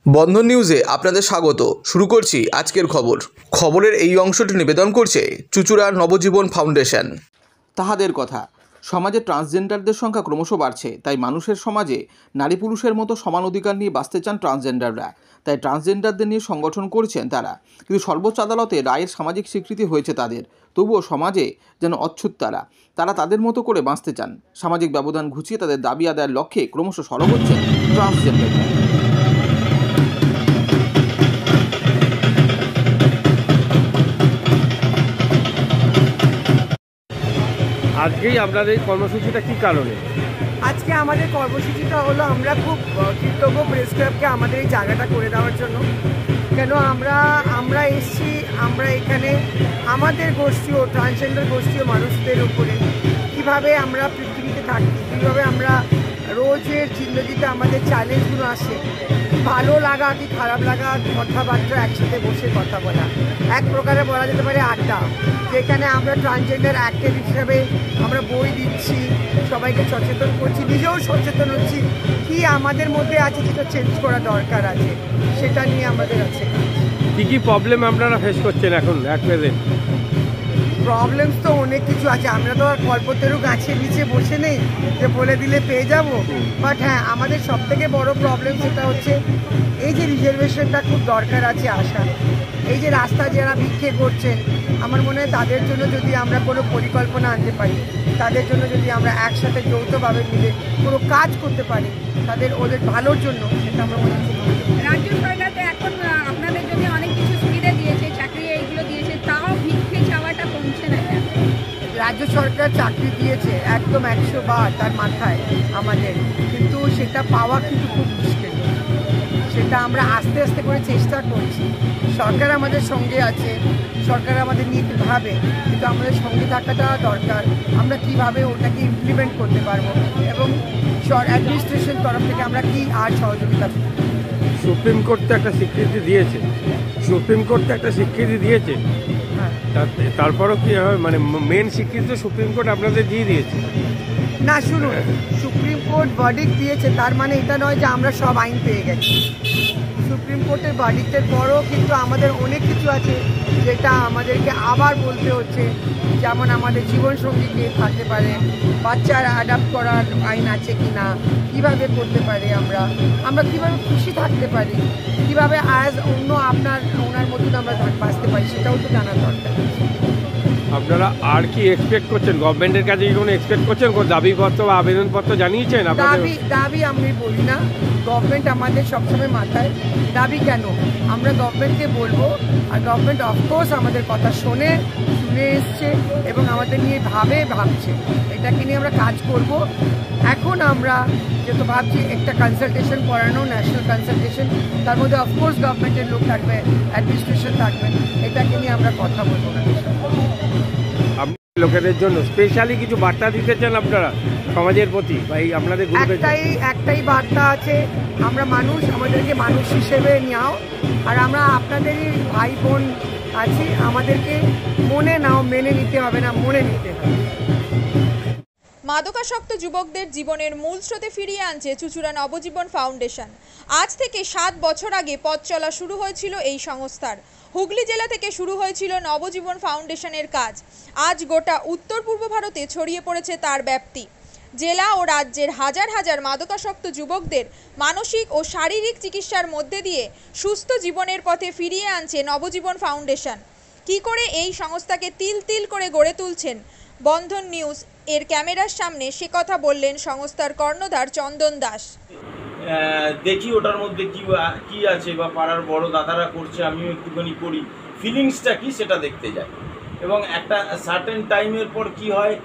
বন্ধন নিউজে আপনাদের স্বাগত। শুরু করছি আজকের খবরের এই অংশটি নিবেদন করছে চুঁচুড়া নবজীবন ফাউন্ডেশন। তাহাদের কথা, সমাজে ট্রান্সজেন্ডারদের সংখ্যা ক্রমশ বাড়ছে, তাই মানুষের সমাজে নারী পুরুষের মতো সমান অধিকার নিয়ে বাঁচতে চান ট্রান্সজেন্ডাররা। তাই ট্রান্সজেন্ডারদের নিয়ে সংগঠন করছেন তারা। কিন্তু সর্বোচ্চ আদালতে রায়ের সামাজিক স্বীকৃতি হয়েছে তাদের, তবুও সমাজে যেন অচ্ছুত তারা তাদের মতো করে বাঁচতে চান। সামাজিক ব্যবধান ঘুচিয়ে তাদের দাবি আদায়ের লক্ষ্যে ক্রমশ সরব হচ্ছেন ট্রান্সজেন্ডাররা। আজকেই আপনাদের কর্মসূচিটা কী কারণে? আজকে আমাদের কর্মসূচিটা হলো আমরা খুব কৃতজ্ঞ প্রেস ক্লাবকে আমাদের এই জায়গাটা করে দেওয়ার জন্য। কেন আমরা এসছি, আমরা এখানে আমাদের গোষ্ঠীয় ট্রান্সজেন্ডার গোষ্ঠীয় মানুষদের উপরে কীভাবে আমরা পৃথিবীতে থাকি, কীভাবে আমরা রোজের জিন্দগিতে আমাদের চ্যালেঞ্জগুলো আসে, ভালো লাগা কি খারাপ লাগা, কথাবার্তা একসাথে বসে কথা বলা, এক প্রকারে বলা যেতে পারে আড্ডা, যেখানে আমরা ট্রান্সজেন্ডার অ্যাক্টিভ হিসাবে আমরা বই দিচ্ছি, সবাইকে সচেতন করছি, নিজেও সচেতন হচ্ছি কি আমাদের মধ্যে আছে যেটা চেঞ্জ করা দরকার আছে, সেটা নিয়ে আমাদের আছে। কী কী প্রবলেম আপনারা ফেস করছেন এখন অ্যাট প্রেজেন্ট? প্রবলেমস তো অনেক কিছু আছে, আমরা তো আর কল্পতরু গাছের নিচে বসে নেই যে বলে দিলে পেয়ে যাব। বাট হ্যাঁ, আমাদের সবথেকে বড় প্রবলেম সেটা হচ্ছে এই যে রিজার্ভেশনটা খুব দরকার আছে আসার, এই যে রাস্তা যারা ভিক্ষে করছেন, আমার মনে হয় তাদের জন্য যদি আমরা কোনো পরিকল্পনা আনতে পারি, তাদের জন্য যদি আমরা একসাথে যৌথভাবে মিলে কোনো কাজ করতে পারি ওদের ভালোর জন্য, সেটা আমরা মনে হচ্ছে রাজ্য সরকার তো এখন আপনাদের জন্য অনেক কিছু সুবিধা দিয়েছে, চাকরি এইগুলো দিয়েছে, তাও ভিক্ষে চাওয়াটা কমছে না। রাজ্য সরকার চাকরি দিয়েছে একদম 100 বার তার মাথায় আমাদের, কিন্তু সেটা পাওয়া কিন্তু খুব মুশকিল। সেটা আমরা আস্তে আস্তে করে চেষ্টা করছি। সরকার আমাদের সঙ্গে আছে, সরকার আমাদের নিয়ে ভাবে, কিন্তু আমাদের সঙ্গে থাকাটা দরকার। আমরা কিভাবে ওটাকে ইমপ্লিমেন্ট করতে পারবো এবং অ্যাডমিনিস্ট্রেশন তরফ থেকে আমরা কি আর সহযোগিতা। সুপ্রিম কোর্ট তো একটা স্বীকৃতি দিয়েছে, হ্যাঁ, তারপরও কি হয়, মানে মেন স্বীকৃতি তো সুপ্রিম কোর্ট আপনাদের দিয়ে দিয়েছে না শুনুন, সুপ্রিম কোর্ট ভার্ডিক্ট দিয়েছে, তার মানে এটা নয় যে আমরা সব আইন পেয়ে গেছি। সুপ্রিম কোর্টের ভার্ডিক্টের পরও কিন্তু আমাদের অনেক কিছু আছে যেটা আমাদেরকে আবার বলতে হচ্ছে, যেমন আমাদের জীবনসঙ্গী কে থাকতে পারে, বাচ্চারা অ্যাডাপ্ট করার আইন আছে কি না, কীভাবে করতে পারি আমরা কীভাবে খুশি থাকতে পারি, কীভাবে অ্যাজ ওনার মতন আমরা বাঁচতে পারি, সেটাও তো জানা দরকার। আপনারা আর কি এক্সপেক্ট করছেন গভর্নমেন্টের কাছে? কি কোনো এক্সপেক্ট করছেন, কোনো দাবিপত্র বা আবেদনপত্র জানিয়েছেন? দাবি আমি বলি না, গভর্নমেন্ট আমাদের সবসময় মাথায়। দাবি কেন, আমরা গভর্নমেন্টকে বলবো, আর গভর্নমেন্ট অফকোর্স আমাদের কথা শুনে এসছে এবং আমাদের নিয়ে ভাবছে, এটাকে নিয়ে আমরা কাজ করব। এখন আমরা যেহেতু ভাবছি একটা কনসালটেশন করানো, ন্যাশনাল কনসালটেশন, তার মধ্যে অফকোর্স গভর্নমেন্টের লোক থাকবে, অ্যাডমিনিস্ট্রেশন থাকবে, এটাকে নিয়ে আমরা কথা বলবো না। লোকেদের জন্য স্পেশালি কিছু বার্তা দিতে চান আপনারা সমাজের প্রতি বা এই আপনাদের গ্রুপে? একটাই বার্তা আছে, আমরা মানুষ, আমাদেরকে মানুষ হিসেবে নাও, আর আমরা আপনাদেরই ভাই বোন আছি, আমাদেরকে মনে নাও, মেনে নিতে হবে না, মনে নিতে হবে। মাদকাসক্ত যুবকদের জীবনের মূল স্রোতে ফিরিয়ে আনছে চুঁচুড়া নবজীবন ফাউন্ডেশন। আজ থেকে 7 বছর আগে পথ চলা শুরু হয়েছিল এই সংস্থার। হুগলি জেলা থেকে শুরু হয়েছিল নবজীবন ফাউন্ডেশনের কাজ। আজ গোটা উত্তর পূর্ব ভারতে ছড়িয়ে পড়েছে তার ব্যাপ্তি। জেলা ও রাজ্যের হাজার হাজার মাদকাসক্ত যুবকদের মানসিক ও শারীরিক চিকিৎসার মধ্যে দিয়ে সুস্থ জীবনের পথে ফিরিয়ে আনছে নবজীবন ফাউন্ডেশন। কি করে এই সংস্থাকে তিল তিল করে গড়ে তুলছেন বন্ধন নিউজ এর ক্যামেরার সামনে, সে কথা বললেন সংস্থার কর্ণধার চন্দন দাস। দেখি ওটার মধ্যে কি আছে, বা পাড়ার বড় দাদারা করছে, আমিও একটুখানি করি, ফিলিংসটা কি সেটা দেখতে যাই। এবং একটা সার্টেন টাইমের পর কি হয়,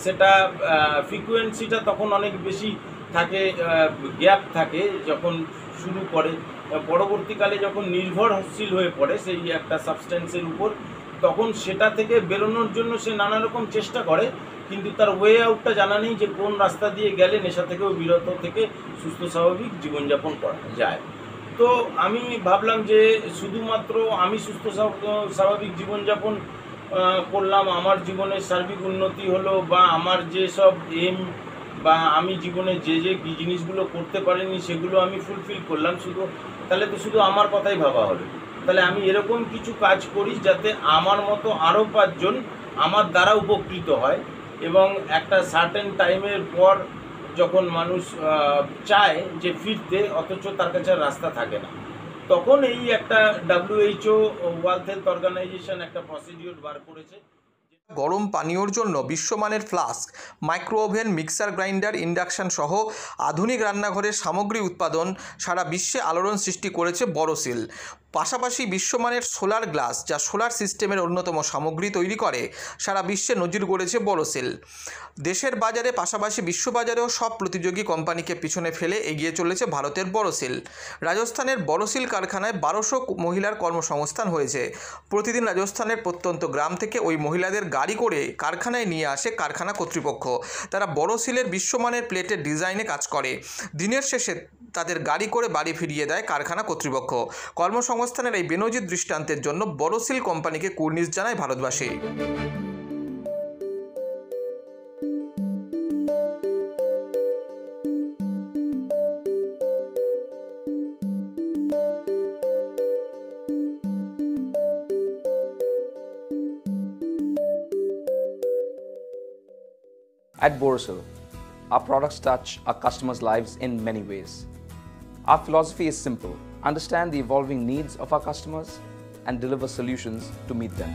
সেটা ফ্রিকোয়েন্সিটা তখন অনেক বেশি থাকে, গ্যাপ থাকে যখন শুরু করে, পরবর্তীকালে যখন নির্ভরশীল হয়ে পড়ে সেই একটা সাবস্টেন্সের উপর, তখন সেটা থেকে বেরোনোর জন্য সে নানা রকম চেষ্টা করে, কিন্তু তার ওয়ে আউটটা জানা নেই যে কোন রাস্তা দিয়ে গেলে নেশা থেকেও বিরত থেকে সুস্থ স্বাভাবিক জীবনযাপন করা যায়। তো আমি ভাবলাম যে শুধুমাত্র আমি সুস্থ স্বাভাবিক জীবনযাপন করলাম, আমার জীবনের সার্বিক উন্নতি হলো, বা আমার যেসব এম বা আমি জীবনে যে জিনিসগুলো করতে পারিনি সেগুলো আমি ফুলফিল করলাম, তাহলে তো শুধু আমার কথাই ভাবা হবে। তাহলে আমি এরকম কিছু কাজ করি যাতে আমার মতো আরও 5 জন আমার দ্বারা উপকৃত হয়, এবং একটা সার্টেন টাইমের পর যখন মানুষ চায় যে ফিরতে, অথচ তার কাছে রাস্তা থাকে না, তখন এই একটা WHO ওয়ার্ল্ড হেলথ অর্গানাইজেশন একটা প্রসিডিওর বার করেছে। গরম পানীয়র জন্য বিশ্বমানের flask, micro oven, mixer grinder, induction সহ আধুনিক রান্নাঘরের সামগ্রী উৎপাদন সারা বিশ্বে আলোড়ন সৃষ্টি করেছে বোরোসিল। পাশাপাশি বিশ্বমানের সোলার গ্লাস, যা সোলার সিস্টেমের অন্যতম সামগ্রী তৈরি করে, সারা বিশ্বে নজির গড়েছে বোরোসিল। দেশের বাজারে পাশাপাশি বিশ্ববাজারেও সব প্রতিযোগী কোম্পানিকে পিছনে ফেলে এগিয়ে চলেছে ভারতের বোরোসিল। রাজস্থানের বোরোসিল কারখানায় 1200 মহিলার কর্মসংস্থান হয়েছে। প্রতিদিন রাজস্থানের প্রত্যন্ত গ্রাম থেকে ওই মহিলাদের গাড়ি করে কারখানায় নিয়ে আসে কারখানা কর্তৃপক্ষ। তারা বোরোসিলের বিশ্বমানের প্লেটের ডিজাইনে কাজ করে। দিনের শেষে তাদের গাড়ি করে বাড়ি ফিরিয়ে দেয় কারখানা কর্তৃপক্ষ। কর্মসংস্থানের এই বেনজির দৃষ্টান্তের জন্য বোরোসিল কোম্পানিকে কুর্নিশ জানায় ভারতবাসী। At Borosil, our products touch our customers' lives in many ways. Our philosophy is simple: understand the evolving needs of our customers and deliver solutions to meet them.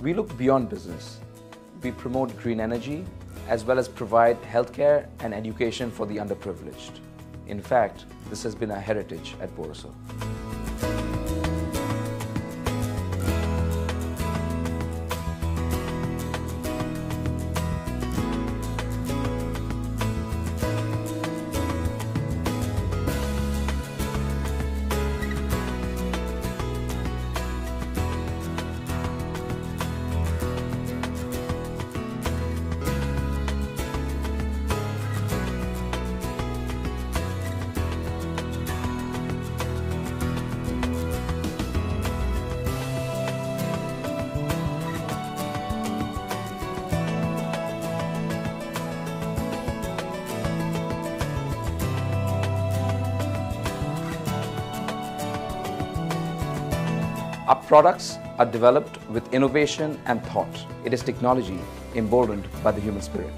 We look beyond business. We promote green energy as well as provide healthcare and education for the underprivileged. In fact, this has been our heritage at Borosil. Our products are developed with innovation and thought. It is technology emboldened by the human spirit.